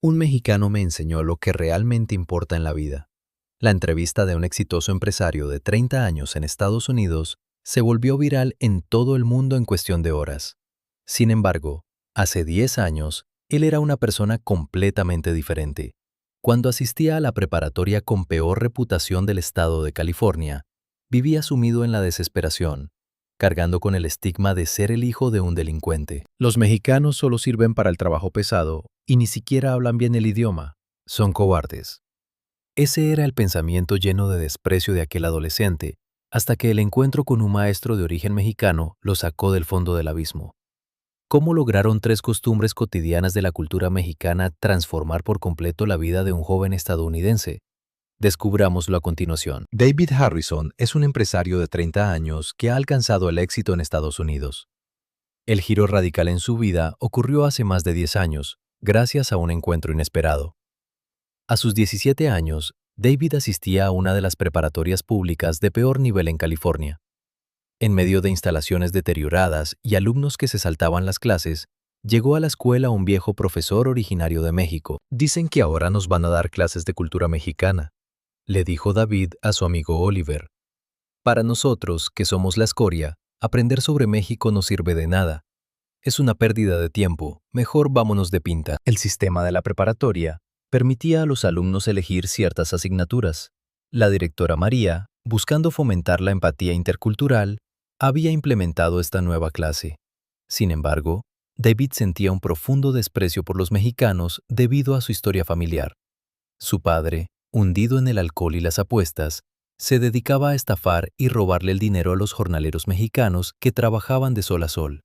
Un mexicano me enseñó lo que realmente importa en la vida. La entrevista de un exitoso empresario de 30 años en Estados Unidos se volvió viral en todo el mundo en cuestión de horas. Sin embargo, hace 10 años, él era una persona completamente diferente. Cuando asistía a la preparatoria con peor reputación del estado de California, vivía sumido en la desesperación, cargando con el estigma de ser el hijo de un delincuente. Los mexicanos solo sirven para el trabajo pesado y ni siquiera hablan bien el idioma. Son cobardes. Ese era el pensamiento lleno de desprecio de aquel adolescente, hasta que el encuentro con un maestro de origen mexicano lo sacó del fondo del abismo. ¿Cómo lograron 3 costumbres cotidianas de la cultura mexicana transformar por completo la vida de un joven estadounidense? Descubrámoslo a continuación. David Harrison es un empresario de 30 años que ha alcanzado el éxito en Estados Unidos. El giro radical en su vida ocurrió hace más de 10 años, gracias a un encuentro inesperado. A sus 17 años, David asistía a una de las preparatorias públicas de peor nivel en California. En medio de instalaciones deterioradas y alumnos que se saltaban las clases, llegó a la escuela un viejo profesor originario de México. Dicen que ahora nos van a dar clases de cultura mexicana, le dijo David a su amigo Oliver. Para nosotros, que somos la escoria, aprender sobre México no sirve de nada. Es una pérdida de tiempo, mejor vámonos de pinta. El sistema de la preparatoria permitía a los alumnos elegir ciertas asignaturas. La directora María, buscando fomentar la empatía intercultural, había implementado esta nueva clase. Sin embargo, David sentía un profundo desprecio por los mexicanos debido a su historia familiar. Su padre, hundido en el alcohol y las apuestas, se dedicaba a estafar y robarle el dinero a los jornaleros mexicanos que trabajaban de sol a sol.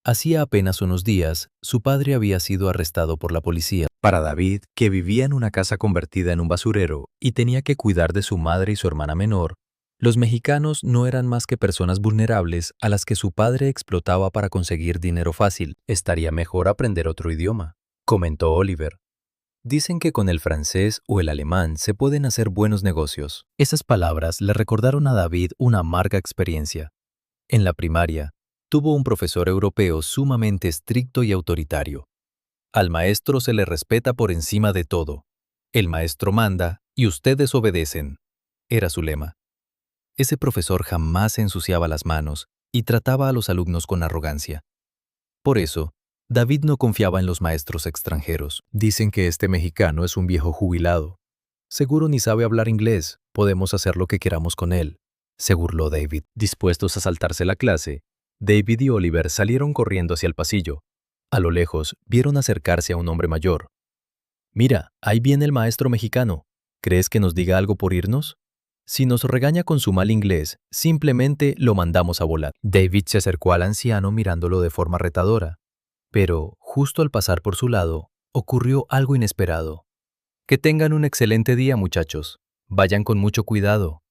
Hacía apenas unos días, su padre había sido arrestado por la policía. Para David, que vivía en una casa convertida en un basurero y tenía que cuidar de su madre y su hermana menor, los mexicanos no eran más que personas vulnerables a las que su padre explotaba para conseguir dinero fácil. Estaría mejor aprender otro idioma, comentó Oliver. Dicen que con el francés o el alemán se pueden hacer buenos negocios. Esas palabras le recordaron a David una amarga experiencia. En la primaria, tuvo un profesor europeo sumamente estricto y autoritario. Al maestro se le respeta por encima de todo. El maestro manda y ustedes obedecen. Era su lema. Ese profesor jamás se ensuciaba las manos y trataba a los alumnos con arrogancia. Por eso, David no confiaba en los maestros extranjeros. Dicen que este mexicano es un viejo jubilado. Seguro ni sabe hablar inglés, podemos hacer lo que queramos con él, se burló David. Dispuestos a saltarse la clase, David y Oliver salieron corriendo hacia el pasillo. A lo lejos, vieron acercarse a un hombre mayor. Mira, ahí viene el maestro mexicano. ¿Crees que nos diga algo por irnos? Si nos regaña con su mal inglés, simplemente lo mandamos a volar. David se acercó al anciano mirándolo de forma retadora. Pero, justo al pasar por su lado, ocurrió algo inesperado. Que tengan un excelente día, muchachos. Vayan con mucho cuidado,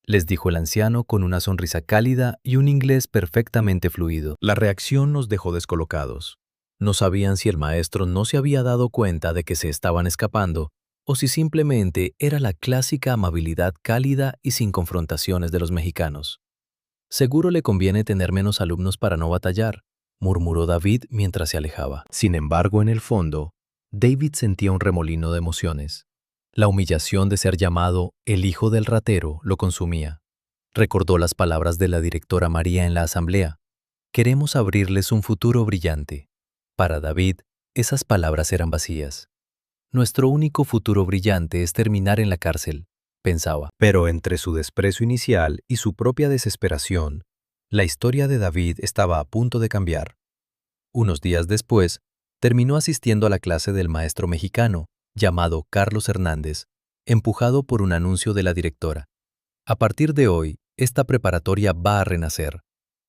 les dijo el anciano con una sonrisa cálida y un inglés perfectamente fluido. La reacción nos dejó descolocados. No sabían si el maestro no se había dado cuenta de que se estaban escapando o si simplemente era la clásica amabilidad cálida y sin confrontaciones de los mexicanos. Seguro le conviene tener menos alumnos para no batallar, murmuró David mientras se alejaba. Sin embargo, en el fondo, David sentía un remolino de emociones. La humillación de ser llamado el hijo del ratero lo consumía. Recordó las palabras de la directora María en la asamblea. Queremos abrirles un futuro brillante. Para David, esas palabras eran vacías. Nuestro único futuro brillante es terminar en la cárcel, pensaba. Pero entre su desprecio inicial y su propia desesperación, la historia de David estaba a punto de cambiar. Unos días después, terminó asistiendo a la clase del maestro mexicano, llamado Carlos Hernández, empujado por un anuncio de la directora. A partir de hoy, esta preparatoria va a renacer.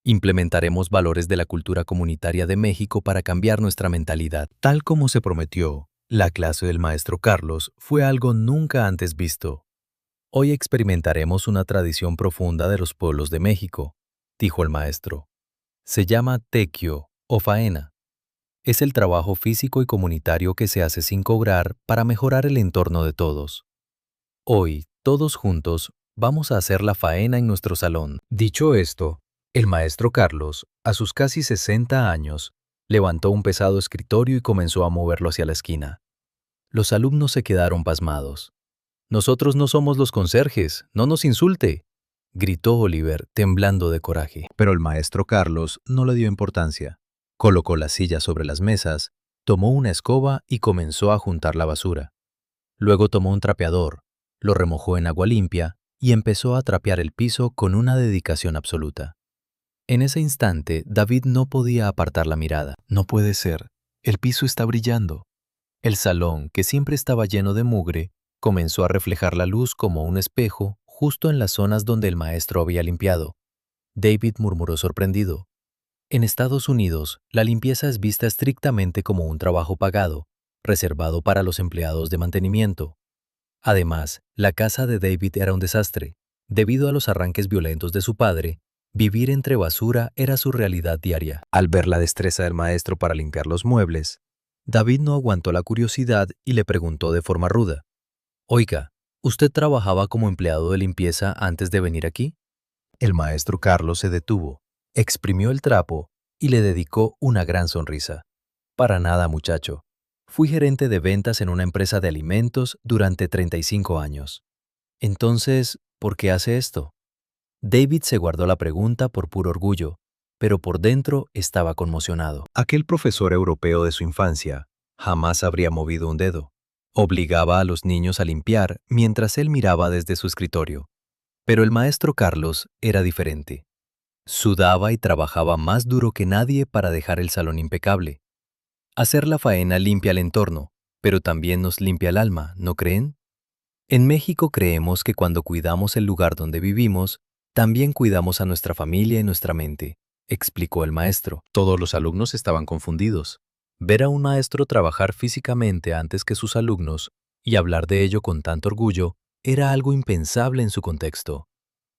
Implementaremos valores de la cultura comunitaria de México para cambiar nuestra mentalidad. Tal como se prometió, la clase del maestro Carlos fue algo nunca antes visto. Hoy experimentaremos una tradición profunda de los pueblos de México, dijo el maestro. Se llama tequio o faena. Es el trabajo físico y comunitario que se hace sin cobrar para mejorar el entorno de todos. Hoy, todos juntos, vamos a hacer la faena en nuestro salón. Dicho esto, el maestro Carlos, a sus casi 60 años, levantó un pesado escritorio y comenzó a moverlo hacia la esquina. Los alumnos se quedaron pasmados. «Nosotros no somos los conserjes, no nos insulte», gritó Oliver, temblando de coraje. Pero el maestro Carlos no le dio importancia. Colocó las sillas sobre las mesas, tomó una escoba y comenzó a juntar la basura. Luego tomó un trapeador, lo remojó en agua limpia y empezó a trapear el piso con una dedicación absoluta. En ese instante, David no podía apartar la mirada. No puede ser, el piso está brillando. El salón, que siempre estaba lleno de mugre, comenzó a reflejar la luz como un espejo justo en las zonas donde el maestro había limpiado. David murmuró sorprendido. En Estados Unidos, la limpieza es vista estrictamente como un trabajo pagado, reservado para los empleados de mantenimiento. Además, la casa de David era un desastre. Debido a los arranques violentos de su padre, vivir entre basura era su realidad diaria. Al ver la destreza del maestro para limpiar los muebles, David no aguantó la curiosidad y le preguntó de forma ruda: «Oiga, ¿usted trabajaba como empleado de limpieza antes de venir aquí?». El maestro Carlos se detuvo, exprimió el trapo y le dedicó una gran sonrisa. «Para nada, muchacho. Fui gerente de ventas en una empresa de alimentos durante 35 años. Entonces, ¿por qué hace esto?». David se guardó la pregunta por puro orgullo, pero por dentro estaba conmocionado. Aquel profesor europeo de su infancia jamás habría movido un dedo. Obligaba a los niños a limpiar mientras él miraba desde su escritorio. Pero el maestro Carlos era diferente. Sudaba y trabajaba más duro que nadie para dejar el salón impecable. Hacer la faena limpia el entorno, pero también nos limpia el alma, ¿no creen? En México creemos que cuando cuidamos el lugar donde vivimos, también cuidamos a nuestra familia y nuestra mente, explicó el maestro. Todos los alumnos estaban confundidos. Ver a un maestro trabajar físicamente antes que sus alumnos y hablar de ello con tanto orgullo era algo impensable en su contexto.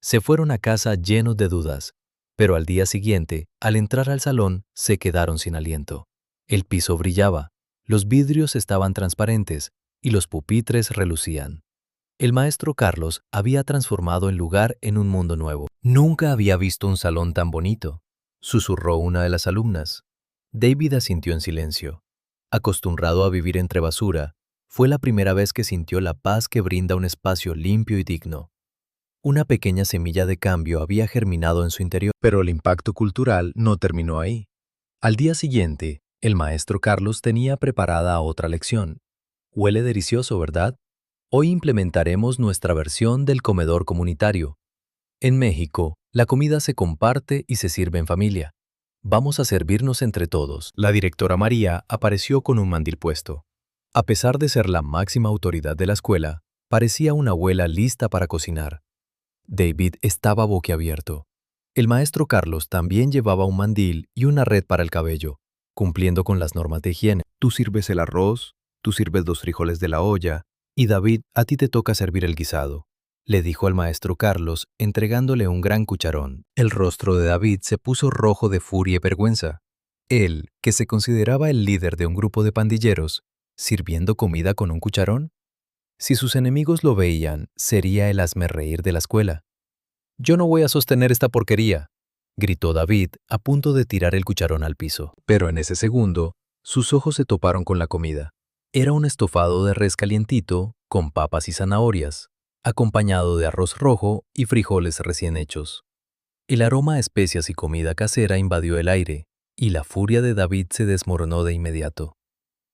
Se fueron a casa llenos de dudas, pero al día siguiente, al entrar al salón, se quedaron sin aliento. El piso brillaba, los vidrios estaban transparentes y los pupitres relucían. El maestro Carlos había transformado el lugar en un mundo nuevo. «Nunca había visto un salón tan bonito», susurró una de las alumnas. David asintió en silencio. Acostumbrado a vivir entre basura, fue la primera vez que sintió la paz que brinda un espacio limpio y digno. Una pequeña semilla de cambio había germinado en su interior. Pero el impacto cultural no terminó ahí. Al día siguiente, el maestro Carlos tenía preparada otra lección. «Huele delicioso, ¿verdad? Hoy implementaremos nuestra versión del comedor comunitario. En México, la comida se comparte y se sirve en familia. Vamos a servirnos entre todos». La directora María apareció con un mandil puesto. A pesar de ser la máxima autoridad de la escuela, parecía una abuela lista para cocinar. David estaba boquiabierto. El maestro Carlos también llevaba un mandil y una red para el cabello, cumpliendo con las normas de higiene. «Tú sirves el arroz, tú sirves los frijoles de la olla, y David, a ti te toca servir el guisado», le dijo al maestro Carlos, entregándole un gran cucharón. El rostro de David se puso rojo de furia y vergüenza. Él, que se consideraba el líder de un grupo de pandilleros, ¿sirviendo comida con un cucharón? Si sus enemigos lo veían, sería el hazmerreír de la escuela. «Yo no voy a sostener esta porquería», gritó David, a punto de tirar el cucharón al piso. Pero en ese segundo, sus ojos se toparon con la comida. Era un estofado de res calientito, con papas y zanahorias, acompañado de arroz rojo y frijoles recién hechos. El aroma a especias y comida casera invadió el aire, y la furia de David se desmoronó de inmediato.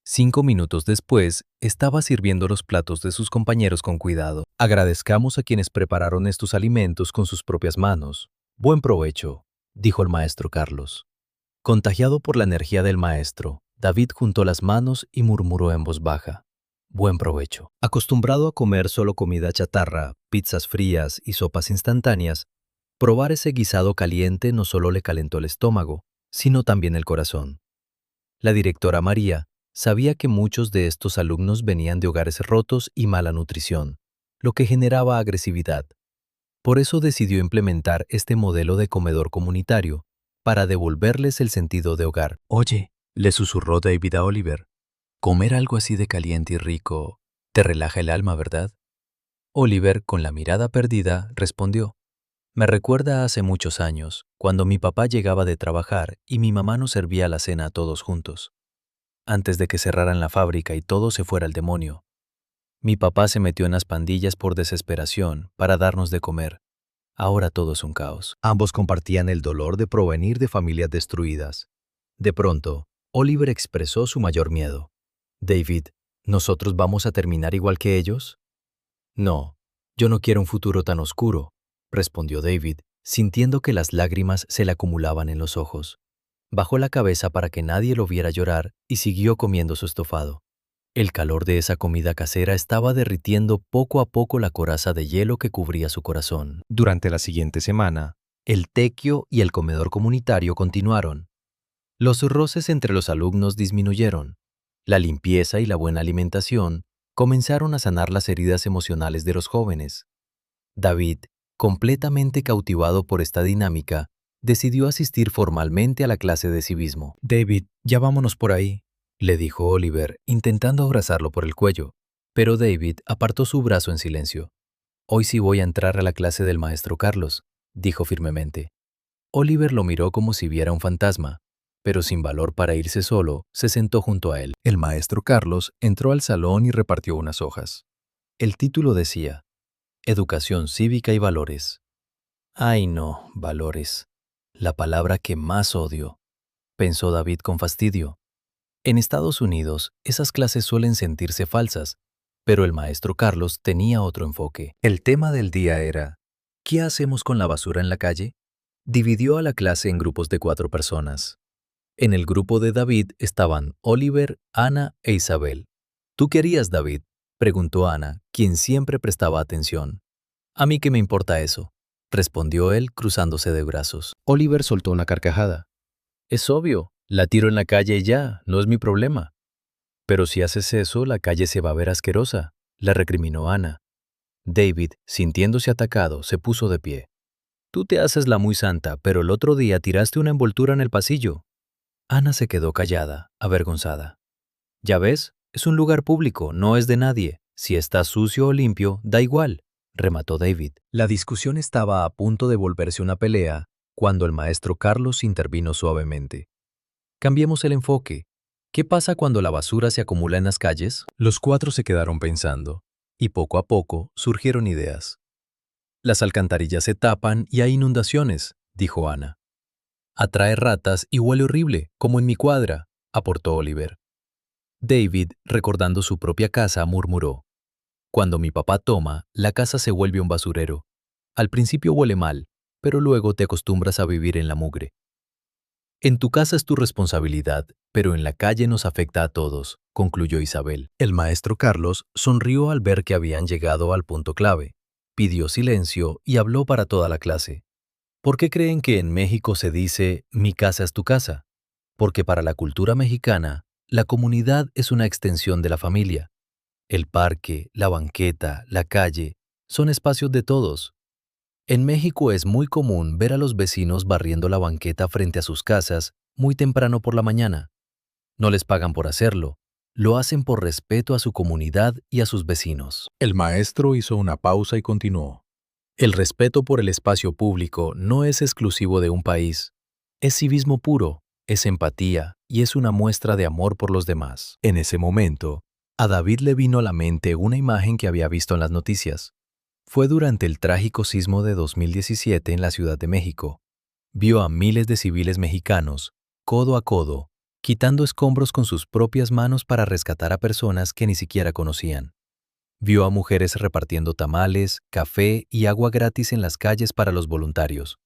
5 minutos después, estaba sirviendo los platos de sus compañeros con cuidado. «Agradezcamos a quienes prepararon estos alimentos con sus propias manos. Buen provecho», dijo el maestro Carlos. Contagiado por la energía del maestro, David juntó las manos y murmuró en voz baja: «Buen provecho». Acostumbrado a comer solo comida chatarra, pizzas frías y sopas instantáneas, probar ese guisado caliente no solo le calentó el estómago, sino también el corazón. La directora María sabía que muchos de estos alumnos venían de hogares rotos y mala nutrición, lo que generaba agresividad. Por eso decidió implementar este modelo de comedor comunitario, para devolverles el sentido de hogar. «Oye», le susurró David a Oliver, «comer algo así de caliente y rico te relaja el alma, ¿verdad?». Oliver, con la mirada perdida, respondió: «Me recuerda a hace muchos años, cuando mi papá llegaba de trabajar y mi mamá nos servía la cena a todos juntos». antes de que cerraran la fábrica y todo se fuera al demonio. Mi papá se metió en las pandillas por desesperación para darnos de comer. Ahora todo es un caos. Ambos compartían el dolor de provenir de familias destruidas. De pronto, Oliver expresó su mayor miedo. David, ¿nosotros vamos a terminar igual que ellos? No, yo no quiero un futuro tan oscuro, respondió David, sintiendo que las lágrimas se le acumulaban en los ojos. Bajó la cabeza para que nadie lo viera llorar y siguió comiendo su estofado. El calor de esa comida casera estaba derritiendo poco a poco la coraza de hielo que cubría su corazón. Durante la siguiente semana, el tequio y el comedor comunitario continuaron. Los roces entre los alumnos disminuyeron. La limpieza y la buena alimentación comenzaron a sanar las heridas emocionales de los jóvenes. David, completamente cautivado por esta dinámica, decidió asistir formalmente a la clase de civismo. David, ya vámonos por ahí, le dijo Oliver, intentando abrazarlo por el cuello, pero David apartó su brazo en silencio. Hoy sí voy a entrar a la clase del maestro Carlos, dijo firmemente. Oliver lo miró como si viera un fantasma, pero sin valor para irse solo, se sentó junto a él. El maestro Carlos entró al salón y repartió unas hojas. El título decía, Educación cívica y valores. Ay no, valores. La palabra que más odio, pensó David con fastidio. En Estados Unidos, esas clases suelen sentirse falsas, pero el maestro Carlos tenía otro enfoque. El tema del día era, ¿qué hacemos con la basura en la calle? Dividió a la clase en grupos de 4 personas. En el grupo de David estaban Oliver, Ana e Isabel. ¿Tú qué harías, David?, preguntó Ana, quien siempre prestaba atención. A mí qué me importa eso, respondió él cruzándose de brazos. Oliver soltó una carcajada. Es obvio, la tiro en la calle y ya, no es mi problema. Pero si haces eso, la calle se va a ver asquerosa, le recriminó Ana. David, sintiéndose atacado, se puso de pie. Tú te haces la muy santa, pero el otro día tiraste una envoltura en el pasillo. Ana se quedó callada, avergonzada. Ya ves, es un lugar público, no es de nadie. Si está sucio o limpio, da igual, remató David. La discusión estaba a punto de volverse una pelea cuando el maestro Carlos intervino suavemente. Cambiemos el enfoque. ¿Qué pasa cuando la basura se acumula en las calles? Los 4 se quedaron pensando, y poco a poco surgieron ideas. Las alcantarillas se tapan y hay inundaciones, dijo Ana. Atrae ratas y huele horrible, como en mi cuadra, aportó Oliver. David, recordando su propia casa, murmuró. Cuando mi papá toma, la casa se vuelve un basurero. Al principio huele mal, pero luego te acostumbras a vivir en la mugre. En tu casa es tu responsabilidad, pero en la calle nos afecta a todos, concluyó Isabel. El maestro Carlos sonrió al ver que habían llegado al punto clave. Pidió silencio y habló para toda la clase. ¿Por qué creen que en México se dice mi casa es tu casa? Porque para la cultura mexicana, la comunidad es una extensión de la familia. El parque, la banqueta, la calle, son espacios de todos. En México es muy común ver a los vecinos barriendo la banqueta frente a sus casas muy temprano por la mañana. No les pagan por hacerlo, lo hacen por respeto a su comunidad y a sus vecinos. El maestro hizo una pausa y continuó. El respeto por el espacio público no es exclusivo de un país. Es civismo puro, es empatía y es una muestra de amor por los demás. En ese momento, a David le vino a la mente una imagen que había visto en las noticias. Fue durante el trágico sismo de 2017 en la Ciudad de México. Vio a miles de civiles mexicanos, codo a codo, quitando escombros con sus propias manos para rescatar a personas que ni siquiera conocían. Vio a mujeres repartiendo tamales, café y agua gratis en las calles para los voluntarios.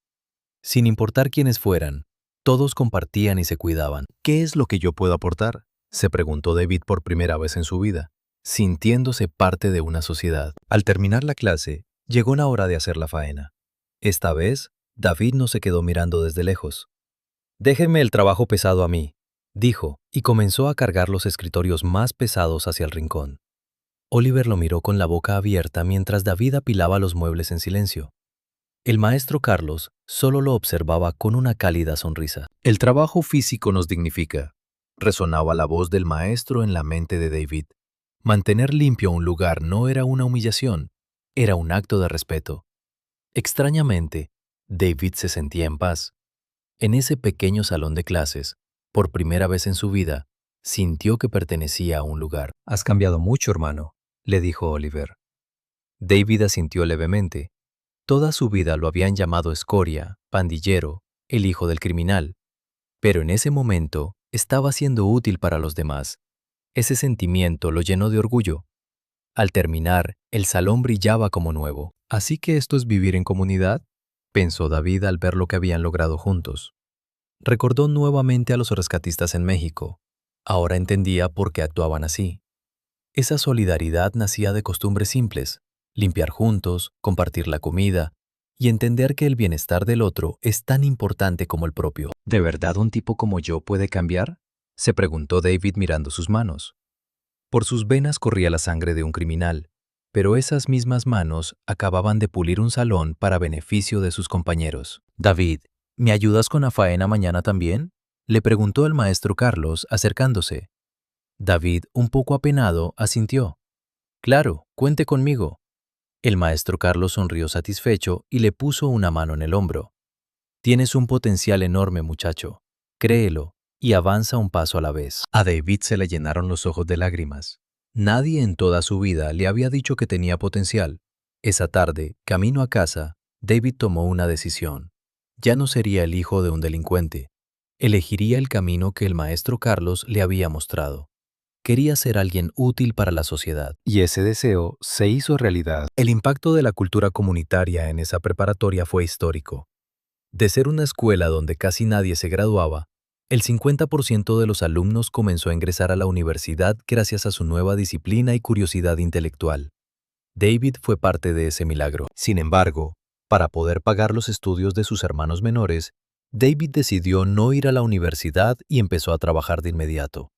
Sin importar quiénes fueran, todos compartían y se cuidaban. ¿Qué es lo que yo puedo aportar?, se preguntó David por primera vez en su vida, sintiéndose parte de una sociedad. Al terminar la clase, llegó la hora de hacer la faena. Esta vez, David no se quedó mirando desde lejos. «Déjenme el trabajo pesado a mí», dijo, y comenzó a cargar los escritorios más pesados hacia el rincón. Oliver lo miró con la boca abierta mientras David apilaba los muebles en silencio. El maestro Carlos solo lo observaba con una cálida sonrisa. «El trabajo físico nos dignifica», resonaba la voz del maestro en la mente de David. Mantener limpio un lugar no era una humillación, era un acto de respeto. Extrañamente, David se sentía en paz. En ese pequeño salón de clases, por primera vez en su vida, Sintió que pertenecía a un lugar. «Has cambiado mucho, hermano», le dijo Oliver. David asintió levemente. Toda su vida lo habían llamado escoria, pandillero, el hijo del criminal. Pero en ese momento estaba siendo útil para los demás. Ese sentimiento lo llenó de orgullo. Al terminar, el salón brillaba como nuevo. «¿Así que esto es vivir en comunidad?», pensó David al ver lo que habían logrado juntos. Recordó nuevamente a los rescatistas en México. Ahora entendía por qué actuaban así. Esa solidaridad nacía de costumbres simples: limpiar juntos, compartir la comida y entender que el bienestar del otro es tan importante como el propio. «¿De verdad un tipo como yo puede cambiar?», se preguntó David mirando sus manos. Por sus venas corría la sangre de un criminal, pero esas mismas manos acababan de pulir un salón para beneficio de sus compañeros. «David, ¿me ayudas con la faena mañana también?», le preguntó el maestro Carlos, acercándose. David, un poco apenado, asintió. «Claro, cuente conmigo». El maestro Carlos sonrió satisfecho y le puso una mano en el hombro. «Tienes un potencial enorme, muchacho. Créelo y avanza un paso a la vez». A David se le llenaron los ojos de lágrimas. Nadie en toda su vida le había dicho que tenía potencial. Esa tarde, camino a casa, David tomó una decisión. Ya no sería el hijo de un delincuente. Elegiría el camino que el maestro Carlos le había mostrado. Quería ser alguien útil para la sociedad. Y ese deseo se hizo realidad. El impacto de la cultura comunitaria en esa preparatoria fue histórico. De ser una escuela donde casi nadie se graduaba, el 50% de los alumnos comenzó a ingresar a la universidad gracias a su nueva disciplina y curiosidad intelectual. David fue parte de ese milagro. Sin embargo, para poder pagar los estudios de sus hermanos menores, David decidió no ir a la universidad y empezó a trabajar de inmediato.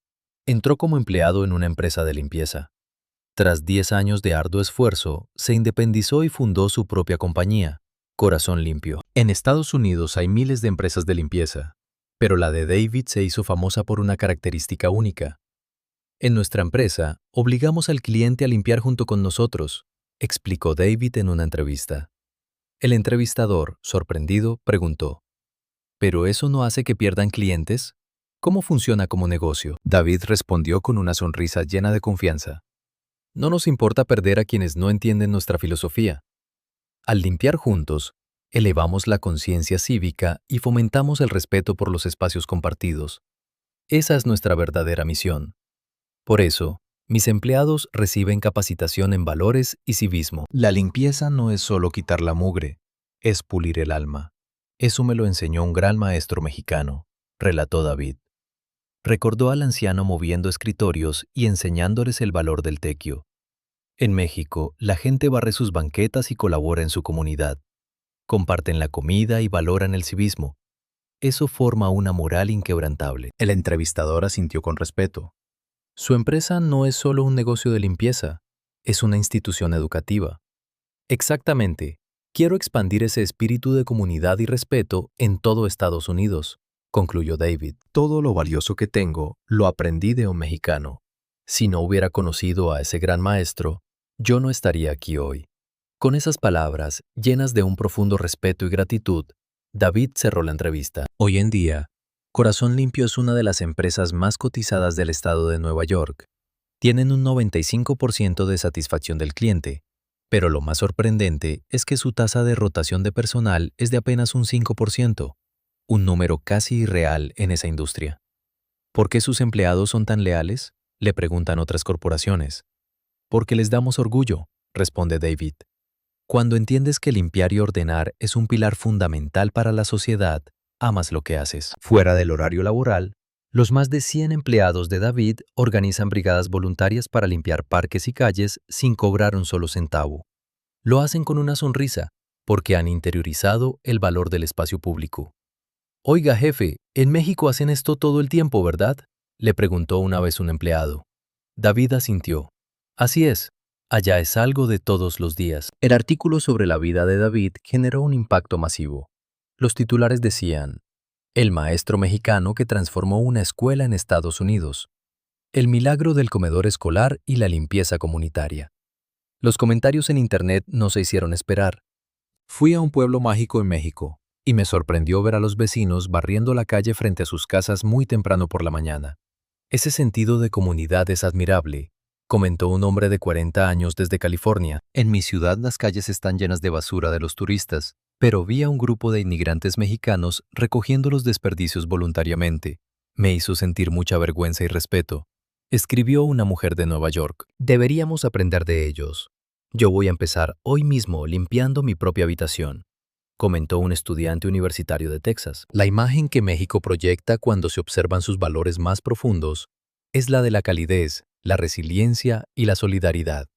Entró como empleado en una empresa de limpieza. Tras 10 años de arduo esfuerzo, se independizó y fundó su propia compañía, Corazón Limpio. En Estados Unidos hay miles de empresas de limpieza, pero la de David se hizo famosa por una característica única. «En nuestra empresa, obligamos al cliente a limpiar junto con nosotros», explicó David en una entrevista. El entrevistador, sorprendido, preguntó: «¿Pero eso no hace que pierdan clientes? ¿Cómo funciona como negocio?». David respondió con una sonrisa llena de confianza: «No nos importa perder a quienes no entienden nuestra filosofía. Al limpiar juntos, elevamos la conciencia cívica y fomentamos el respeto por los espacios compartidos. Esa es nuestra verdadera misión. Por eso, mis empleados reciben capacitación en valores y civismo». «La limpieza no es solo quitar la mugre, es pulir el alma. Eso me lo enseñó un gran maestro mexicano», relató David. Recordó al anciano moviendo escritorios y enseñándoles el valor del tequio. En México, la gente barre sus banquetas y colabora en su comunidad. Comparten la comida y valoran el civismo. Eso forma una moral inquebrantable. El entrevistador asintió con respeto. «Su empresa no es solo un negocio de limpieza, es una institución educativa». «Exactamente. Quiero expandir ese espíritu de comunidad y respeto en todo Estados Unidos», concluyó David. «Todo lo valioso que tengo lo aprendí de un mexicano. Si no hubiera conocido a ese gran maestro, yo no estaría aquí hoy». Con esas palabras, llenas de un profundo respeto y gratitud, David cerró la entrevista. Hoy en día, Corazón Limpio es una de las empresas más cotizadas del estado de Nueva York. Tienen un 95% de satisfacción del cliente, pero lo más sorprendente es que su tasa de rotación de personal es de apenas un 5%, un número casi irreal en esa industria. ¿Por qué sus empleados son tan leales?, le preguntan otras corporaciones. «Porque les damos orgullo», responde David. «Cuando entiendes que limpiar y ordenar es un pilar fundamental para la sociedad, amas lo que haces». Fuera del horario laboral, los más de 100 empleados de David organizan brigadas voluntarias para limpiar parques y calles sin cobrar un solo centavo. Lo hacen con una sonrisa, porque han interiorizado el valor del espacio público. «Oiga, jefe, en México hacen esto todo el tiempo, ¿verdad?», le preguntó una vez un empleado. David asintió. «Así es. Allá es algo de todos los días». El artículo sobre la vida de David generó un impacto masivo. Los titulares decían: «El maestro mexicano que transformó una escuela en Estados Unidos. El milagro del comedor escolar y la limpieza comunitaria». Los comentarios en Internet no se hicieron esperar. «Fui a un pueblo mágico en México y me sorprendió ver a los vecinos barriendo la calle frente a sus casas muy temprano por la mañana. Ese sentido de comunidad es admirable, comentó un hombre de 40 años desde California. En mi ciudad las calles están llenas de basura de los turistas, pero vi a un grupo de inmigrantes mexicanos recogiendo los desperdicios voluntariamente. Me hizo sentir mucha vergüenza y respeto. Escribió una mujer de Nueva York. Deberíamos aprender de ellos. Yo voy a empezar hoy mismo limpiando mi propia habitación, comentó un estudiante universitario de Texas. La imagen que México proyecta cuando se observan sus valores más profundos es la de la calidez, la resiliencia y la solidaridad.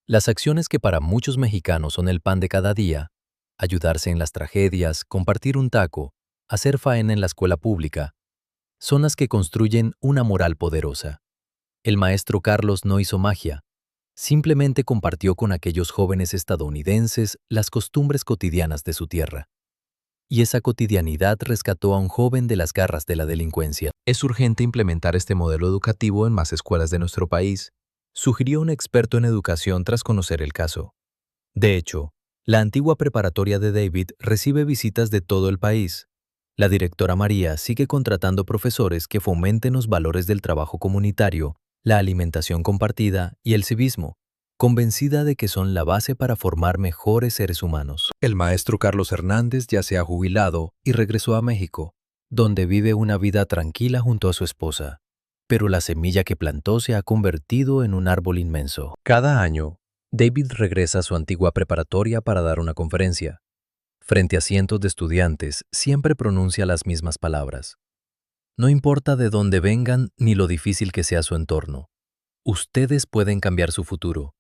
Las acciones que para muchos mexicanos son el pan de cada día, ayudarse en las tragedias, compartir un taco, hacer faena en la escuela pública, son las que construyen una moral poderosa. El maestro Carlos no hizo magia, simplemente compartió con aquellos jóvenes estadounidenses las costumbres cotidianas de su tierra. Y esa cotidianidad rescató a un joven de las garras de la delincuencia. Es urgente implementar este modelo educativo en más escuelas de nuestro país, sugirió un experto en educación tras conocer el caso. De hecho, la antigua preparatoria de David recibe visitas de todo el país. La directora María sigue contratando profesores que fomenten los valores del trabajo comunitario, la alimentación compartida y el civismo, convencida de que son la base para formar mejores seres humanos. El maestro Carlos Hernández ya se ha jubilado y regresó a México, donde vive una vida tranquila junto a su esposa. Pero la semilla que plantó se ha convertido en un árbol inmenso. Cada año, David regresa a su antigua preparatoria para dar una conferencia. Frente a cientos de estudiantes, siempre pronuncia las mismas palabras. No importa de dónde vengan ni lo difícil que sea su entorno. Ustedes pueden cambiar su futuro.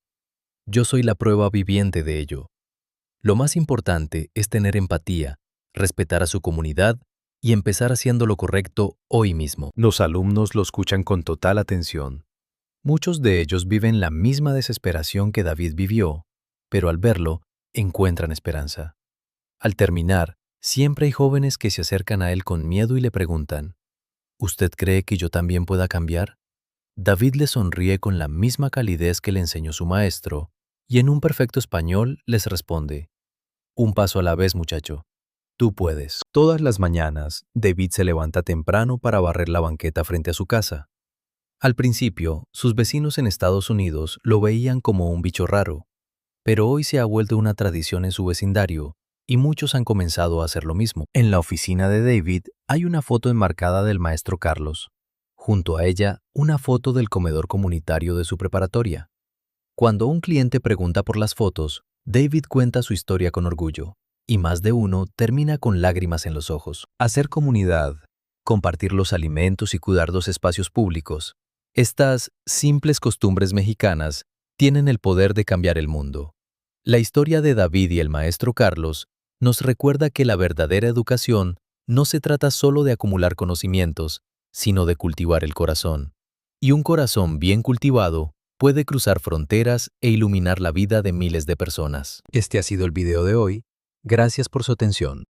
Yo soy la prueba viviente de ello. Lo más importante es tener empatía, respetar a su comunidad y empezar haciendo lo correcto hoy mismo. Los alumnos lo escuchan con total atención. Muchos de ellos viven la misma desesperación que David vivió, pero al verlo, encuentran esperanza. Al terminar, siempre hay jóvenes que se acercan a él con miedo y le preguntan, ¿usted cree que yo también pueda cambiar? David le sonríe con la misma calidez que le enseñó su maestro, y en un perfecto español les responde, un paso a la vez, muchacho. Tú puedes. Todas las mañanas, David se levanta temprano para barrer la banqueta frente a su casa. Al principio, sus vecinos en Estados Unidos lo veían como un bicho raro, pero hoy se ha vuelto una tradición en su vecindario, y muchos han comenzado a hacer lo mismo. En la oficina de David hay una foto enmarcada del maestro Carlos. Junto a ella, una foto del comedor comunitario de su preparatoria. Cuando un cliente pregunta por las fotos, David cuenta su historia con orgullo, y más de uno termina con lágrimas en los ojos. Hacer comunidad, compartir los alimentos y cuidar los espacios públicos. Estas simples costumbres mexicanas tienen el poder de cambiar el mundo. La historia de David y el maestro Carlos nos recuerda que la verdadera educación no se trata solo de acumular conocimientos, sino de cultivar el corazón. Y un corazón bien cultivado puede cruzar fronteras e iluminar la vida de miles de personas. Este ha sido el video de hoy. Gracias por su atención.